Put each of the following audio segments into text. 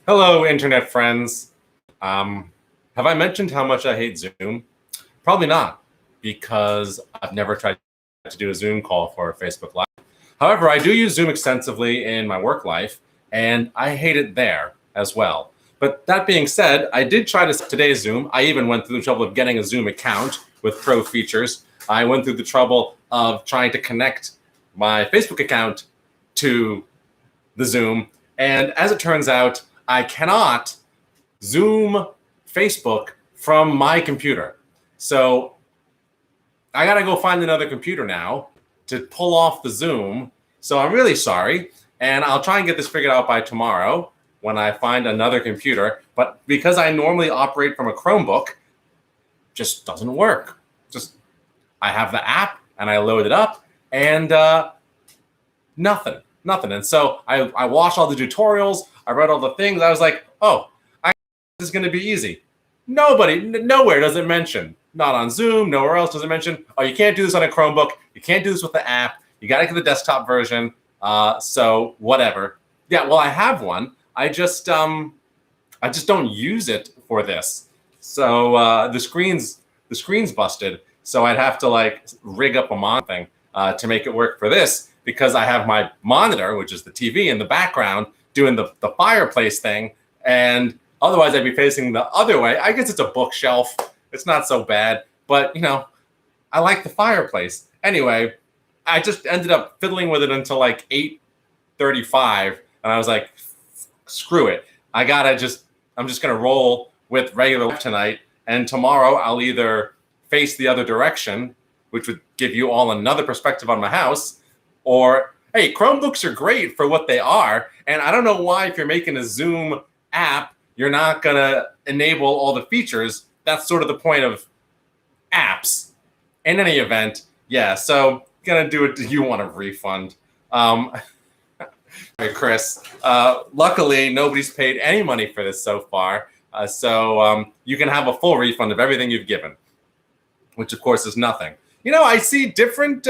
Hello, internet friends. Have I mentioned how much I hate Zoom? Probably not, because I've never tried to do a Zoom call for a Facebook Live. However, I do use Zoom extensively in my work life, and I hate it there as well. But that being said, I did try today's Zoom. I even went through the trouble of getting a Zoom account with pro features. I went through the trouble of trying to connect my Facebook account to the Zoom. And as it turns out, I cannot Zoom Facebook from my computer. So I got to go find another computer now to pull off the Zoom. So I'm really sorry. And I'll try and get this figured out by tomorrow when I find another computer. But because I normally operate from a Chromebook, just doesn't work. Just I have the app and I load it up and nothing. And so I watched all the tutorials. I read all the things. I was like, oh, this is going to be easy. Nowhere does it mention. Not on Zoom, nowhere else does it mention, oh, you can't do this on a Chromebook. You can't do this with the app. You got to get the desktop version. So whatever. Yeah, well, I have one. I just don't use it for this. So the screen's busted. So I'd have to like rig up a monitor thing to make it work for this, because I have my monitor, which is the TV in the background, doing the fireplace thing. And otherwise I'd be facing the other way. I guess it's a bookshelf. It's not so bad, but I like the fireplace. Anyway, I just ended up fiddling with it until like 8:35. And I was like, screw it. I'm just going to roll with regular tonight. And tomorrow I'll either face the other direction, which would give you all another perspective on my house, or, hey, Chromebooks are great for what they are. And I don't know why, if you're making a Zoom app, you're not going to enable all the features. That's sort of the point of apps. In any event, yeah, so going to do it. You want a refund. Chris, luckily, nobody's paid any money for this so far. So you can have a full refund of everything you've given, which, of course, is nothing. I see different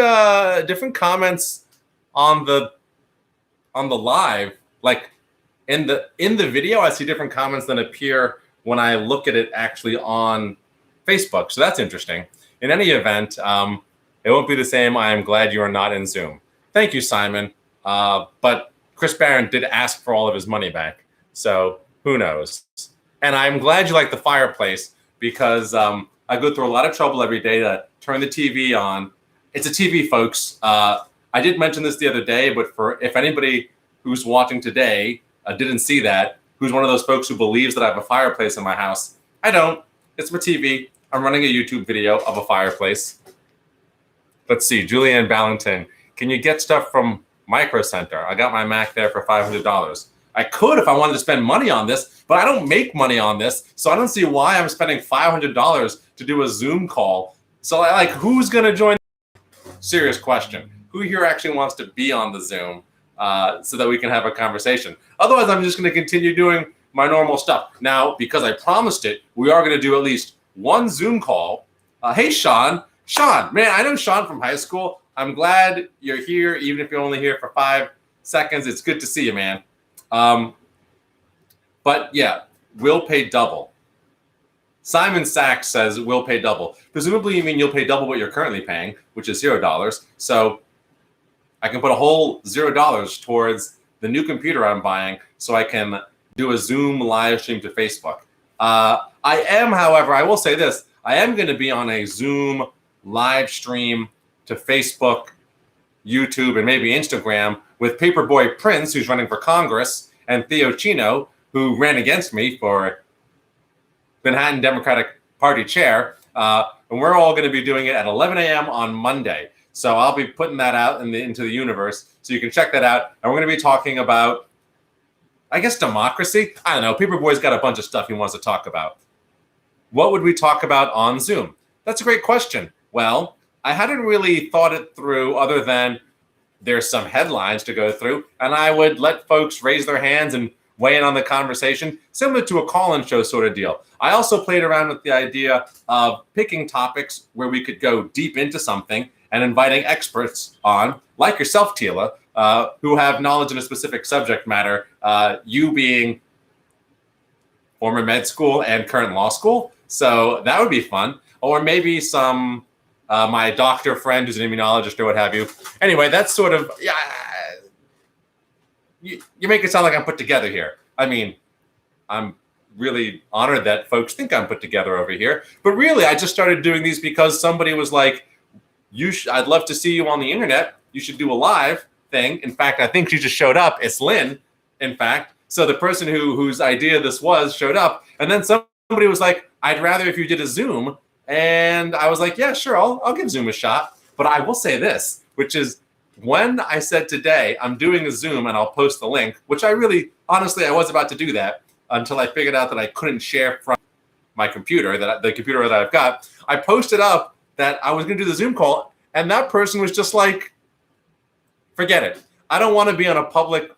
comments on the live. Like in the video, I see different comments than appear when I look at it actually on Facebook. So that's interesting. In any event, it won't be the same. I am glad you are not in Zoom. Thank you, Simon. But Chris Barron did ask for all of his money back. So who knows? And I'm glad you like the fireplace, because I go through a lot of trouble every day to turn the TV on. It's a TV, folks. I did mention this the other day, but if anybody who's watching today didn't see that, who's one of those folks who believes that I have a fireplace in my house, I don't. It's my TV. I'm running a YouTube video of a fireplace. Let's see, Julianne Ballington. Can you get stuff from Micro Center? I got my Mac there for $500. I could if I wanted to spend money on this, but I don't make money on this, so I don't see why I'm spending $500 to do a Zoom call. So, like, who's going to join? Serious question. Who here actually wants to be on the Zoom so that we can have a conversation? Otherwise, I'm just going to continue doing my normal stuff. Now, because I promised it, we are going to do at least one Zoom call. Hey, Sean. Sean, man, I know Sean from high school. I'm glad you're here, even if you're only here for 5 seconds. It's good to see you, man. But yeah, we'll pay double. Simon Sachs says we'll pay double. Presumably you mean you'll pay double what you're currently paying, which is $0. So I can put a whole $0 towards the new computer I'm buying so I can do a Zoom live stream to Facebook. I am, however, I will say this. I am going to be on a Zoom live stream to Facebook, YouTube, and maybe Instagram with Paperboy Prince, who's running for Congress, and Theo Chino, who ran against me for Manhattan Democratic Party chair. And we're all going to be doing it at 11 a.m. on Monday. So I'll be putting that out into the universe. So you can check that out. And we're going to be talking about, I guess, democracy. I don't know. Paperboy's got a bunch of stuff he wants to talk about. What would we talk about on Zoom? That's a great question. Well, I hadn't really thought it through, other than there's some headlines to go through, and I would let folks raise their hands and weigh in on the conversation, similar to a call-in show sort of deal. I also played around with the idea of picking topics where we could go deep into something and inviting experts on, like yourself, Tila, who have knowledge in a specific subject matter, you being former med school and current law school. So that would be fun. Or maybe some my doctor friend who's an immunologist or what have you. Anyway, that's sort of, yeah, you make it sound like I'm put together here. I mean, I'm really honored that folks think I'm put together over here. But really, I just started doing these because somebody was like, I'd love to see you on the internet. You should do a live thing. In fact, I think she just showed up. It's Lynn, in fact. So the person whose idea this was showed up. And then somebody was like, I'd rather if you did a Zoom. And I was like, yeah, sure, I'll give Zoom a shot. But I will say this, which is when I said today, I'm doing a Zoom and I'll post the link, which I really, honestly, I was about to do that until I figured out that I couldn't share from my computer, the computer that I've got. I posted up that I was going to do the Zoom call, and that person was just like, forget it. I don't want to be on a public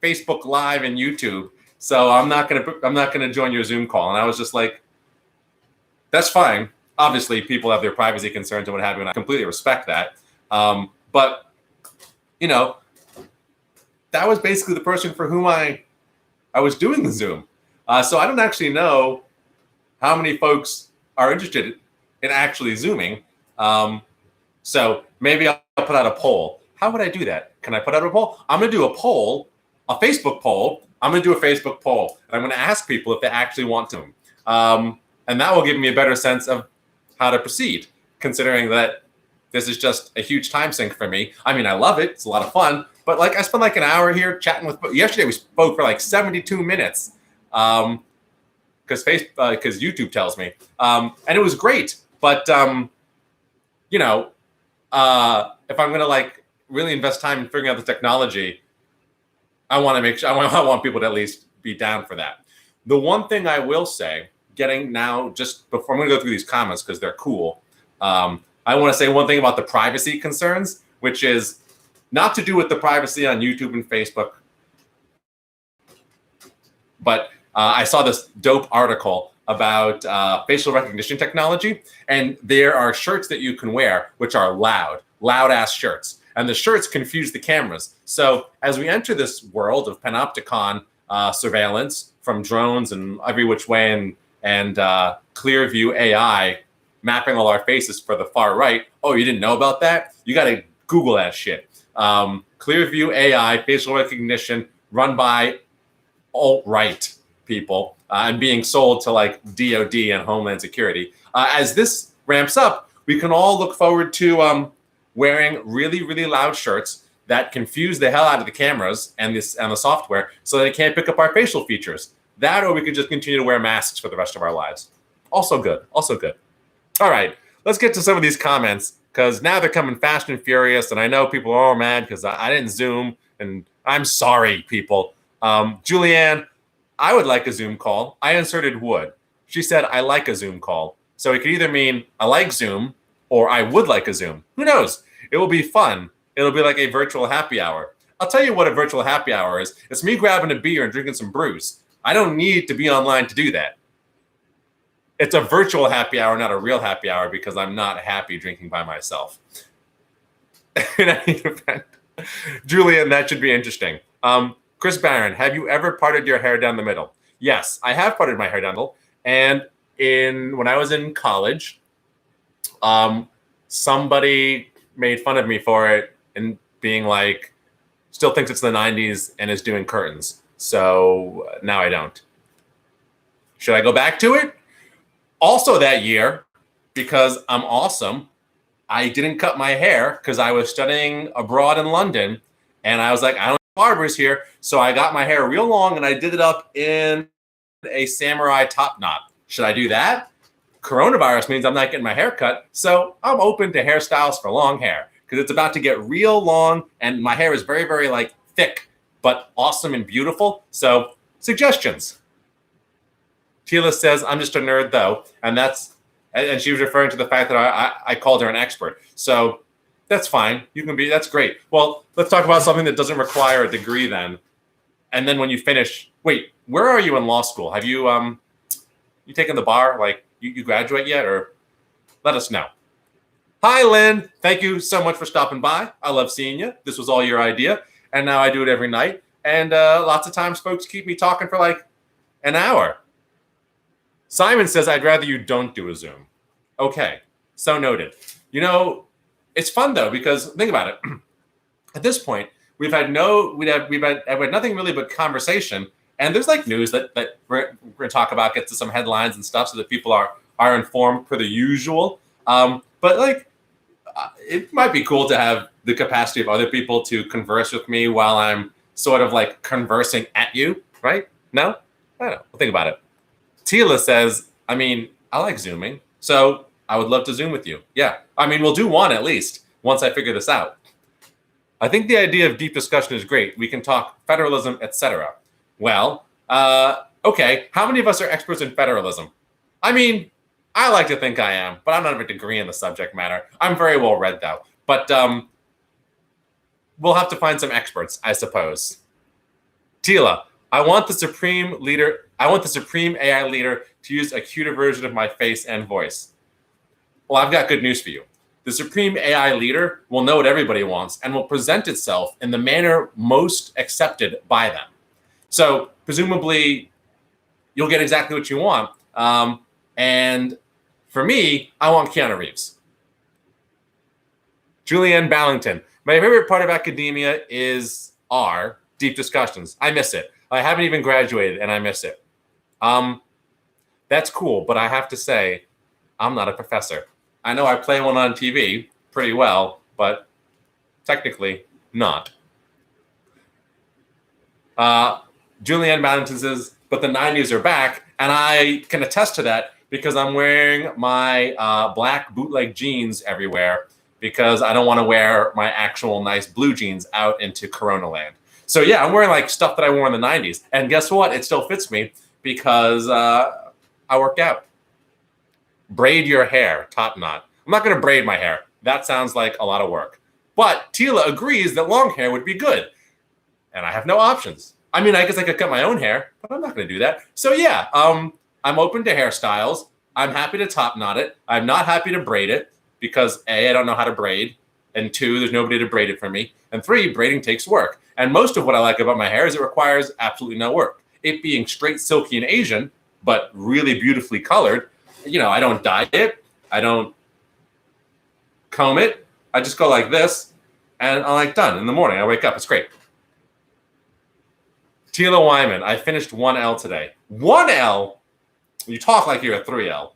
Facebook Live and YouTube, so I'm not going to join your Zoom call. And I was just like, that's fine. Obviously, people have their privacy concerns and what have you, and I completely respect that. But, you know, that was basically the person for whom I was doing the Zoom. So I don't actually know how many folks are interested in actually Zooming. So maybe I'll put out a poll. How would I do that? Can I put out a poll? I'm going to do a poll, a Facebook poll. I'm going to do a Facebook poll. And I'm going to ask people if they actually want to. And that will give me a better sense of how to proceed, considering that this is just a huge time sink for me. I mean, I love it. It's a lot of fun. But like I spent like an hour here chatting with, yesterday we spoke for like 72 minutes because YouTube tells me. And it was great. But, you know, if I'm going to like really invest time in figuring out the technology, I want to make sure, I want people to at least be down for that. The one thing I will say, getting now, just before I'm going to go through these comments because they're cool, I want to say one thing about the privacy concerns, which is not to do with the privacy on YouTube and Facebook. But I saw this dope article about facial recognition technology. And there are shirts that you can wear, which are loud ass shirts. And the shirts confuse the cameras. So as we enter this world of panopticon surveillance from drones and every which way and Clearview AI mapping all our faces for the far right. Oh, you didn't know about that? You got to Google that shit. Clearview AI, facial recognition, run by alt-right people and being sold to like DOD and Homeland Security. As this ramps up, we can all look forward to wearing really, really loud shirts that confuse the hell out of the cameras and the software so they can't pick up our facial features. That, or we could just continue to wear masks for the rest of our lives. Also good. Also good. All right, let's get to some of these comments because now they're coming fast and furious, and I know people are all mad because I didn't Zoom, and I'm sorry, people. Julianne, I would like a Zoom call. I inserted would. She said, I like a Zoom call. So it could either mean I like Zoom or I would like a Zoom. Who knows? It will be fun. It'll be like a virtual happy hour. I'll tell you what a virtual happy hour is. It's me grabbing a beer and drinking some brews. I don't need to be online to do that. It's a virtual happy hour, not a real happy hour, because I'm not happy drinking by myself. In any event, Julian, that should be interesting. Chris Barron, have you ever parted your hair down the middle? Yes, I have parted my hair down the middle. And when I was in college, somebody made fun of me for it and being like, still thinks it's the 90s and is doing curtains. So now I don't. Should I go back to it? Also that year, because I'm awesome, I didn't cut my hair because I was studying abroad in London. And I was like, I don't have barbers here. So I got my hair real long and I did it up in a samurai top knot. Should I do that? Coronavirus means I'm not getting my hair cut. So I'm open to hairstyles for long hair because it's about to get real long and my hair is very, very like thick, but awesome and beautiful. So suggestions. Tila says, I'm just a nerd though. And she was referring to the fact that I called her an expert. So that's fine. That's great. Well, let's talk about something that doesn't require a degree then. And then when you finish, wait, where are you in law school? Have you taken the bar? Like you graduate yet, or let us know. Hi, Lynn. Thank you so much for stopping by. I love seeing you. This was all your idea. And now I do it every night. And lots of times folks keep me talking for like an hour. Simon says, I'd rather you don't do a Zoom. Okay, so noted. You know, it's fun though, because think about it. At this point, we've had nothing really but conversation, and there's like news that we're going to talk about, get to some headlines and stuff, so that people are informed per the usual. But like, it might be cool to have the capacity of other people to converse with me while I'm sort of like conversing at you, right? No, I don't know. Well, think about it. Tila says, I mean, I like Zooming, so I would love to Zoom with you. Yeah, I mean, we'll do one at least once I figure this out. I think the idea of deep discussion is great. We can talk federalism, etc. Well, okay, how many of us are experts in federalism? I mean, I like to think I am, but I don't have a degree in the subject matter. I'm very well read, though. But we'll have to find some experts, I suppose. Tila, I want the supreme AI leader to use a cuter version of my face and voice. Well, I've got good news for you. The supreme AI leader will know what everybody wants and will present itself in the manner most accepted by them. So presumably, you'll get exactly what you want. And for me, I want Keanu Reeves. Julianne Ballington. My favorite part of academia is our deep discussions. I miss it. I haven't even graduated and I miss it. That's cool, but I have to say, I'm not a professor. I know I play one on TV pretty well, but technically not. Julianne Ballington says, but the 90s are back, and I can attest to that because I'm wearing my black bootleg jeans everywhere because I don't want to wear my actual nice blue jeans out into Corona land. So yeah, I'm wearing like stuff that I wore in the 90s. And guess what? It still fits me because I work out. Braid your hair, top knot. I'm not going to braid my hair. That sounds like a lot of work. But Tila agrees that long hair would be good. And I have no options. I mean, I guess I could cut my own hair, but I'm not going to do that. So yeah, I'm open to hairstyles. I'm happy to top knot it. I'm not happy to braid it because A, I don't know how to braid. And 2, there's nobody to braid it for me. And 3, braiding takes work. And most of what I like about my hair is it requires absolutely no work. It being straight, silky, and Asian, but really beautifully colored, you know, I don't dye it. I don't comb it. I just go like this, and I'm like done. In the morning, I wake up. It's great. Tila Wyman, I finished 1L today. 1L? You talk like you're a 3L.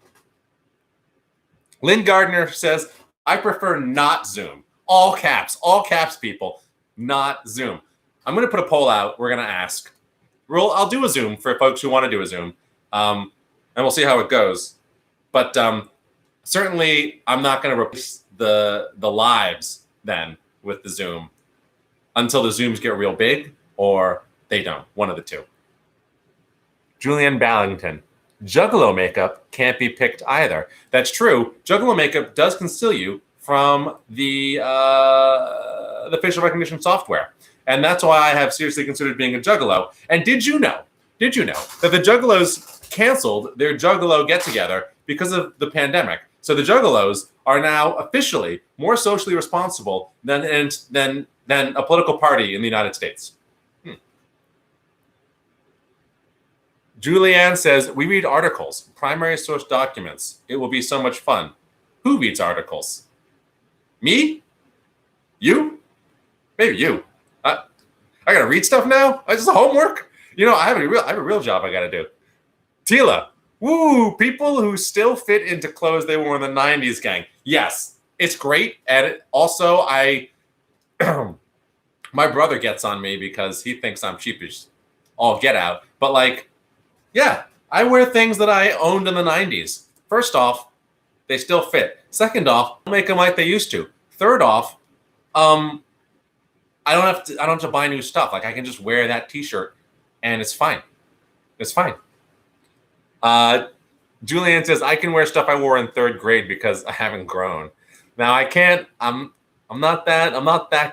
Lynn Gardner says, I prefer not Zoom. All caps, people, not Zoom. I'm going to put a poll out. We're going to ask. I'll do a Zoom for folks who want to do a Zoom, and we'll see how it goes. But certainly, I'm not going to replace the lives then with the Zoom until the Zooms get real big or they don't. One of the two. Julianne Ballington. Juggalo makeup can't be picked either. That's true. Juggalo makeup does conceal you from the facial recognition software. And that's why I have seriously considered being a Juggalo. And did you know that the Juggalos canceled their Juggalo get-together because of the pandemic? So the Juggalos are now officially more socially responsible than a political party in the United States. Julianne says, we read articles, primary source documents. It will be so much fun. Who reads articles? Me? You? Maybe you. I got to read stuff now? Is this homework? You know, I have a real job I got to do. Tila. Woo, people who still fit into clothes they wore in the 90s, gang. Yes, it's great. And also, my brother gets on me because he thinks I'm cheapish. All get out. But like, yeah, I wear things that I owned in the 90s. First off, they still fit. Second off, I don't make them like they used to. Third off, I don't have to buy new stuff. Like I can just wear that T-shirt, and it's fine. It's fine. Julianne says I can wear stuff I wore in 3rd grade because I haven't grown. Now I can't. I'm not that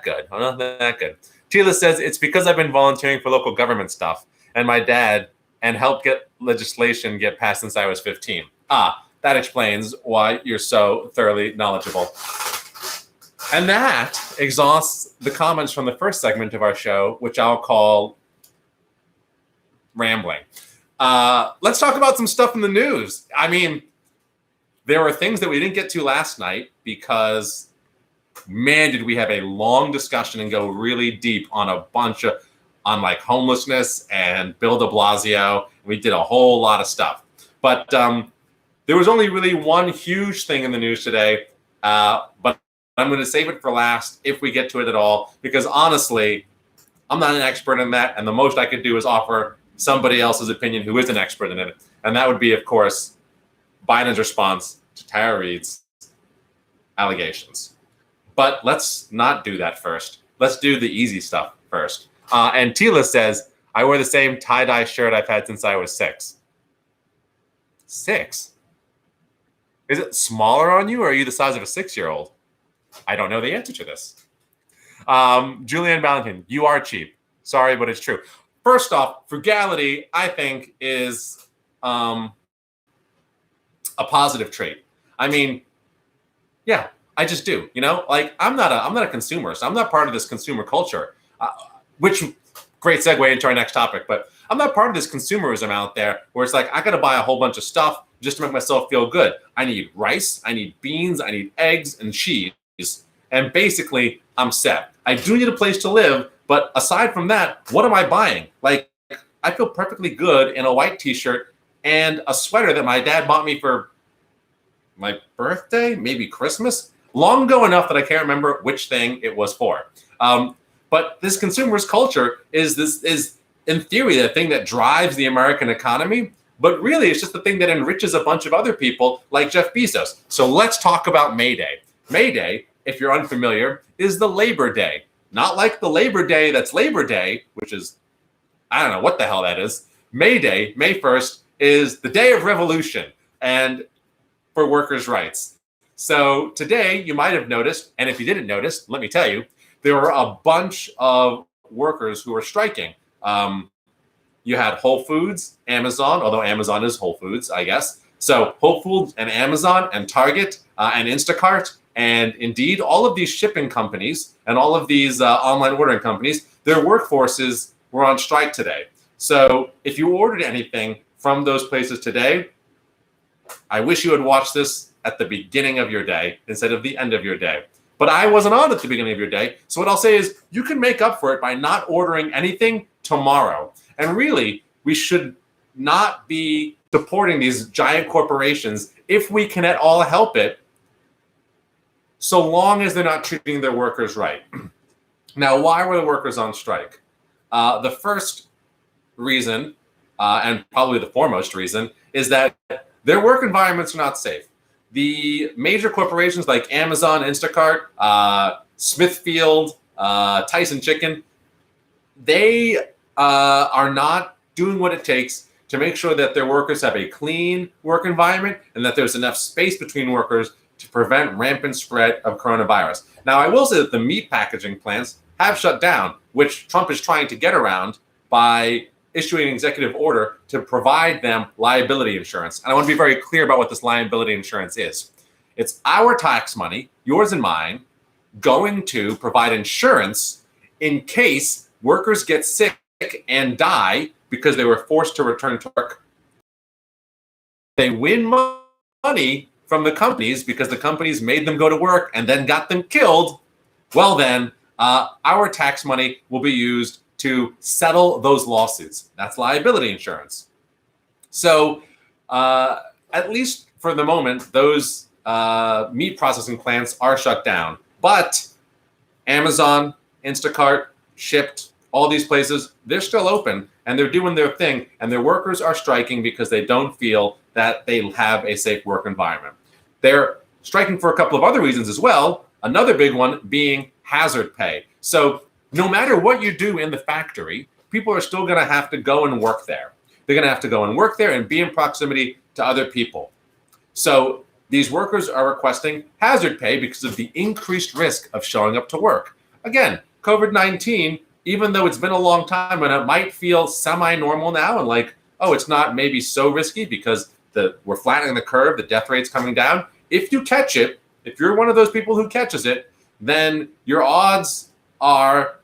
good. I'm not that good. Tila says it's because I've been volunteering for local government stuff, and my dad and helped get legislation get passed since I was 15. That explains why you're so thoroughly knowledgeable. And that exhausts the comments from the first segment of our show, which I'll call rambling. Let's talk about some stuff in the news. I mean, there were things that we didn't get to last night because, man, did we have a long discussion and go really deep on a bunch of, on like homelessness and Bill de Blasio. We did a whole lot of stuff. But there was only really one huge thing in the news today, but I'm going to save it for last if we get to it at all, because honestly, I'm not an expert in that, and the most I could do is offer somebody else's opinion who is an expert in it, and that would be, of course, Biden's response to Tara Reade's allegations. But let's not do that first. Let's do the easy stuff first. And Tila says, I wear the same tie-dye shirt I've had since I was 6. 6? Is it smaller on you, or are you the size of a 6-year-old? I don't know the answer to this. Julianne Valentin, you are cheap. Sorry, but it's true. First off, frugality, I think, is a positive trait. I mean, yeah, I just do. You know, like I'm not a consumerist. I'm not part of this consumer culture. Which great segue into our next topic. But I'm not part of this consumerism out there where it's like I got to buy a whole bunch of stuff just to make myself feel good. I need rice, I need beans, I need eggs and cheese, and basically I'm set. I do need a place to live, but aside from that, what am I buying? Like, I feel perfectly good in a white t-shirt and a sweater that my dad bought me for my birthday, maybe Christmas, long ago enough that I can't remember which thing it was for. But this consumerist culture is in theory the thing that drives the American economy, but really it's just the thing that enriches a bunch of other people like Jeff Bezos. So let's talk about May Day. May Day, if you're unfamiliar, is the Labor Day. Not like the Labor Day that's Labor Day, which is, I don't know what the hell that is. May Day, May 1st, is the day of revolution and for workers' rights. So today you might have noticed, and if you didn't notice, let me tell you, there were a bunch of workers who were striking. You had Whole Foods, Amazon, although Amazon is Whole Foods, I guess. So Whole Foods and Amazon and Target and Instacart and Indeed, all of these shipping companies and all of these online ordering companies, their workforces were on strike today. So if you ordered anything from those places today, I wish you had watched this at the beginning of your day instead of the end of your day. But I wasn't on at the beginning of your day. So what I'll say is you can make up for it by not ordering anything tomorrow. And really, we should not be supporting these giant corporations if we can at all help it, so long as they're not treating their workers right. Now, why were the workers on strike? The first reason, and probably the foremost reason, is that their work environments are not safe. The major corporations like Amazon, Instacart, Smithfield, Tyson Chicken, they are not doing what it takes to make sure that their workers have a clean work environment and that there's enough space between workers to prevent rampant spread of coronavirus. Now, I will say that the meat packaging plants have shut down, which Trump is trying to get around by issuing an executive order to provide them liability insurance. And I want to be very clear about what this liability insurance is. It's our tax money, yours and mine, going to provide insurance in case workers get sick and die because they were forced to return to work. They win money from the companies because the companies made them go to work and then got them killed. Well, then our tax money will be used to settle those lawsuits. That's liability insurance. So at least for the moment, those meat processing plants are shut down. But Amazon, Instacart, Shipt, all these places, they're still open and they're doing their thing. And their workers are striking because they don't feel that they have a safe work environment. They're striking for a couple of other reasons as well. Another big one being hazard pay. So no matter what you do in the factory, people are still going to have to go and work there. They're going to have to go and work there and be in proximity to other people. So these workers are requesting hazard pay because of the increased risk of showing up to work. Again, COVID-19, even though it's been a long time and it might feel semi-normal now and like, oh, it's not maybe so risky because we're flattening the curve, the death rate's coming down. If you catch it, if you're one of those people who catches it, then your odds are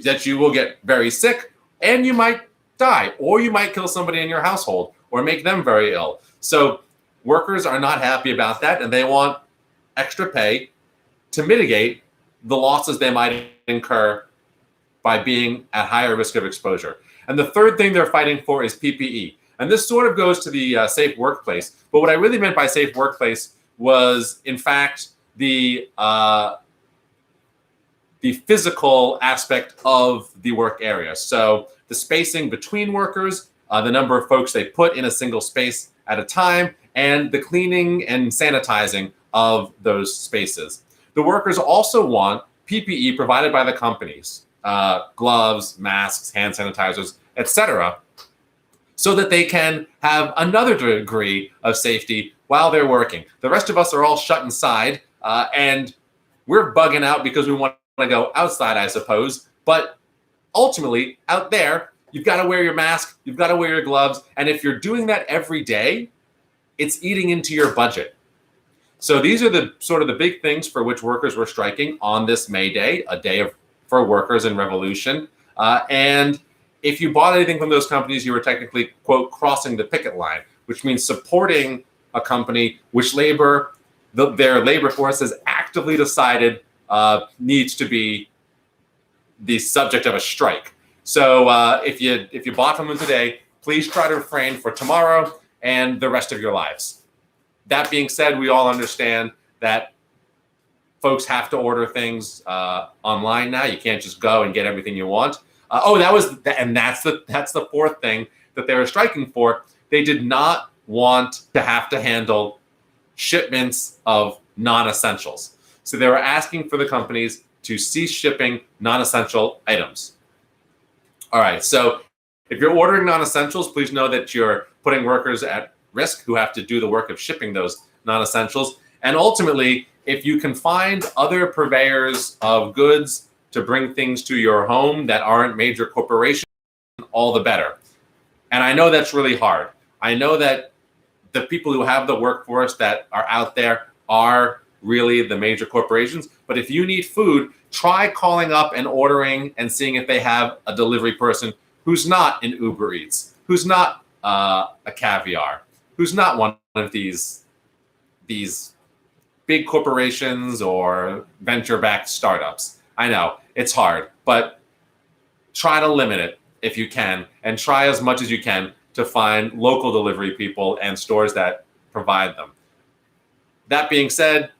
that you will get very sick and you might die, or you might kill somebody in your household or make them very ill. So workers are not happy about that, and they want extra pay to mitigate the losses they might incur by being at higher risk of exposure. And the third thing they're fighting for is PPE. And this sort of goes to the safe workplace. But what I really meant by safe workplace was, in fact, the physical aspect of the work area. So the spacing between workers, the number of folks they put in a single space at a time, and the cleaning and sanitizing of those spaces. The workers also want PPE provided by the companies, gloves, masks, hand sanitizers, etc., so that they can have another degree of safety while they're working. The rest of us are all shut inside, and we're bugging out because we want to go outside, I suppose. But ultimately, out there, you've got to wear your mask, you've got to wear your gloves, and if you're doing that every day, it's eating into your budget. So these are the sort of the big things for which workers were striking on this May Day, a day for workers in revolution. And if you bought anything from those companies, you were technically, quote, crossing the picket line, which means supporting a company which their labor force has actively decided needs to be the subject of a strike. So if you bought from them today, please try to refrain for tomorrow and the rest of your lives. That being said, we all understand that folks have to order things online now. You can't just go and get everything you want. That's the fourth thing that they were striking for. They did not want to have to handle shipments of non-essentials. So they were asking for the companies to cease shipping non-essential items. All right, so if you're ordering non-essentials, please know that you're putting workers at risk who have to do the work of shipping those non-essentials. And ultimately, if you can find other purveyors of goods to bring things to your home that aren't major corporations, all the better. And I know that's really hard. I know that the people who have the workforce that are out there are really the major corporations. But if you need food, try calling up and ordering and seeing if they have a delivery person who's not an Uber Eats, who's not a Caviar, who's not one of these big corporations or venture-backed startups. I know it's hard, but try to limit it if you can, and try as much as you can to find local delivery people and stores that provide them. That being said,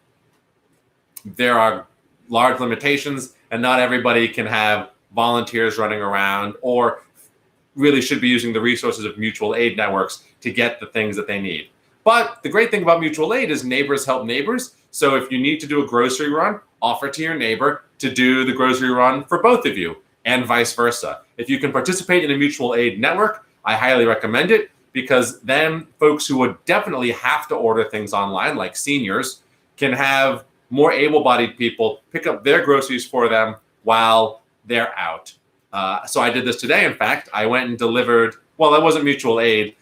there are large limitations, and not everybody can have volunteers running around or really should be using the resources of mutual aid networks to get the things that they need. But the great thing about mutual aid is neighbors help neighbors. So if you need to do a grocery run, offer to your neighbor to do the grocery run for both of you, and vice versa. If you can participate in a mutual aid network, I highly recommend it, because then folks who would definitely have to order things online, like seniors, can have more able-bodied people pick up their groceries for them while they're out. So I did this today. In fact, I went and delivered, well, it wasn't mutual aid.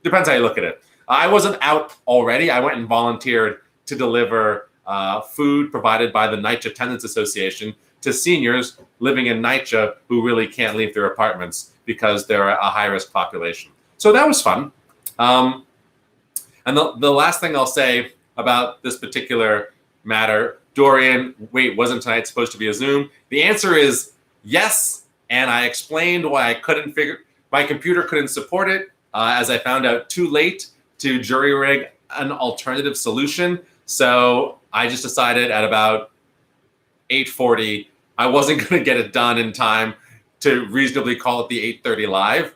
Depends how you look at it. I wasn't out already. I went and volunteered to deliver food provided by the NYCHA Tenants Association to seniors living in NYCHA who really can't leave their apartments because they're a high-risk population. So that was fun. And the last thing I'll say about this particular matter, Dorian, wait, wasn't tonight supposed to be a Zoom? The answer is yes, and I explained why I couldn't my computer couldn't support it, as I found out too late to jury rig an alternative solution. So I just decided at about 8:40, I wasn't going to get it done in time to reasonably call it the 8:30 live.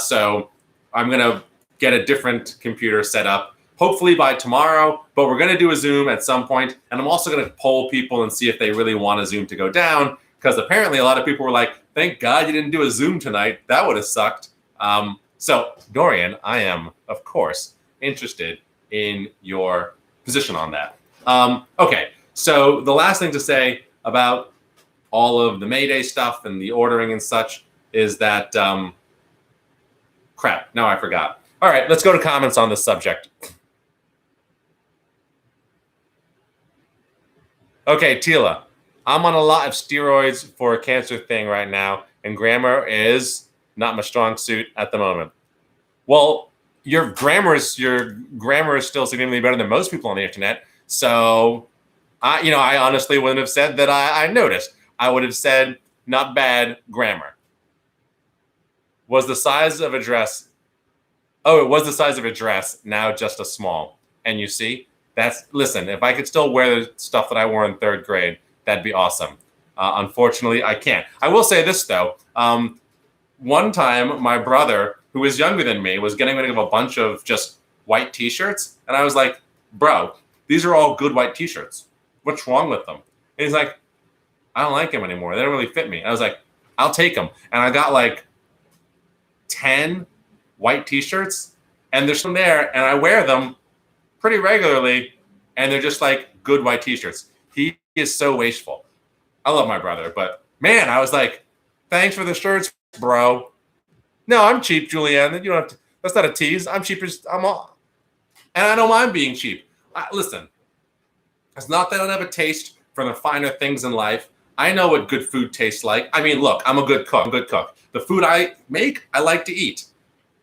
So I'm going to get a different computer set up, hopefully by tomorrow, but we're going to do a Zoom at some point. And I'm also going to poll people and see if they really want a Zoom to go down, because apparently a lot of people were like, thank God you didn't do a Zoom tonight. That would have sucked. So Dorian, I am, of course, interested in your position on that. Okay, so the last thing to say about all of the May Day stuff and the ordering and such is that, crap, now I forgot. All right, let's go to comments on this subject. Okay, Tila, I'm on a lot of steroids for a cancer thing right now, and grammar is not my strong suit at the moment. Well, your grammar is still significantly better than most people on the internet. So, I honestly wouldn't have said that I noticed. I would have said not bad grammar. Was the size of a dress? Oh, it was the size of a dress. Now just a small. And you see, listen. If I could still wear the stuff that I wore in third grade, that'd be awesome. Unfortunately, I can't. I will say this though. One time, my brother, who was younger than me, was getting rid of a bunch of just white T-shirts, and I was like, "Bro, these are all good white T-shirts. What's wrong with them?" And he's like, "I don't like them anymore. They don't really fit me." And I was like, "I'll take them." And I got like 10 white T-shirts, and they're still there, and I wear them pretty regularly, and they're just like good white T-shirts. He is so wasteful. I love my brother, but man, I was like, "Thanks for the shirts, bro." No, I'm cheap, Julianne. You don't have to. That's not a tease. I'm cheap. I'm all, and I don't mind being cheap. Listen, it's not that I don't have a taste for the finer things in life. I know what good food tastes like. I mean, look, I'm a good cook. The food I make, I like to eat.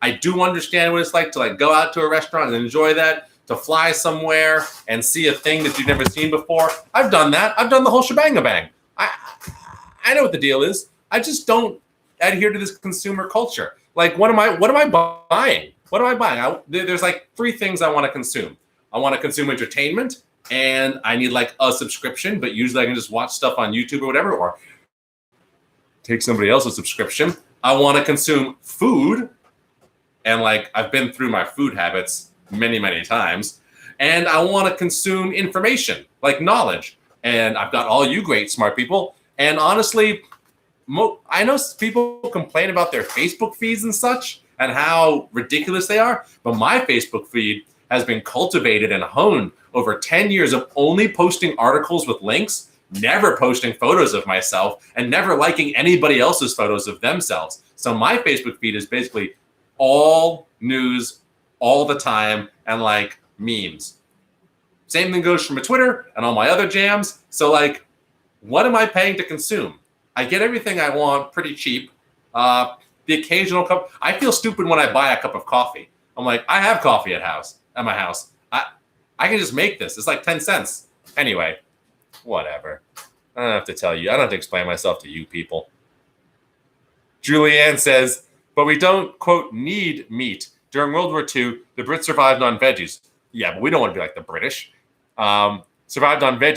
I do understand what it's like to go out to a restaurant and enjoy that, to fly somewhere and see a thing that you've never seen before. I've done that. I've done the whole shebang-a-bang. I know what the deal is. I just don't adhere to this consumer culture. What am I buying? What am I buying? There's like 3 things I want to consume. I want to consume entertainment, and I need a subscription, but usually I can just watch stuff on YouTube or whatever, or take somebody else's subscription. I want to consume food, and I've been through my food habits many, many times, and I want to consume information, knowledge. And I've got all you great smart people, and honestly, I know people complain about their Facebook feeds and such and how ridiculous they are, but my Facebook feed has been cultivated and honed over 10 years of only posting articles with links, never posting photos of myself, and never liking anybody else's photos of themselves. So my Facebook feed is basically all news all the time and memes. Same thing goes for my Twitter and all my other jams. So what am I paying to consume? I get everything I want pretty cheap. The occasional cup. I feel stupid when I buy a cup of coffee. I'm like, I have coffee at my house. I can just make this. It's 10 cents. Anyway, whatever. I don't have to tell you. I don't have to explain myself to you people. Julianne says, but we don't, quote, need meat. During World War II, the Brits survived on veggies. Yeah, but we don't want to be like the British. Survived on veggies.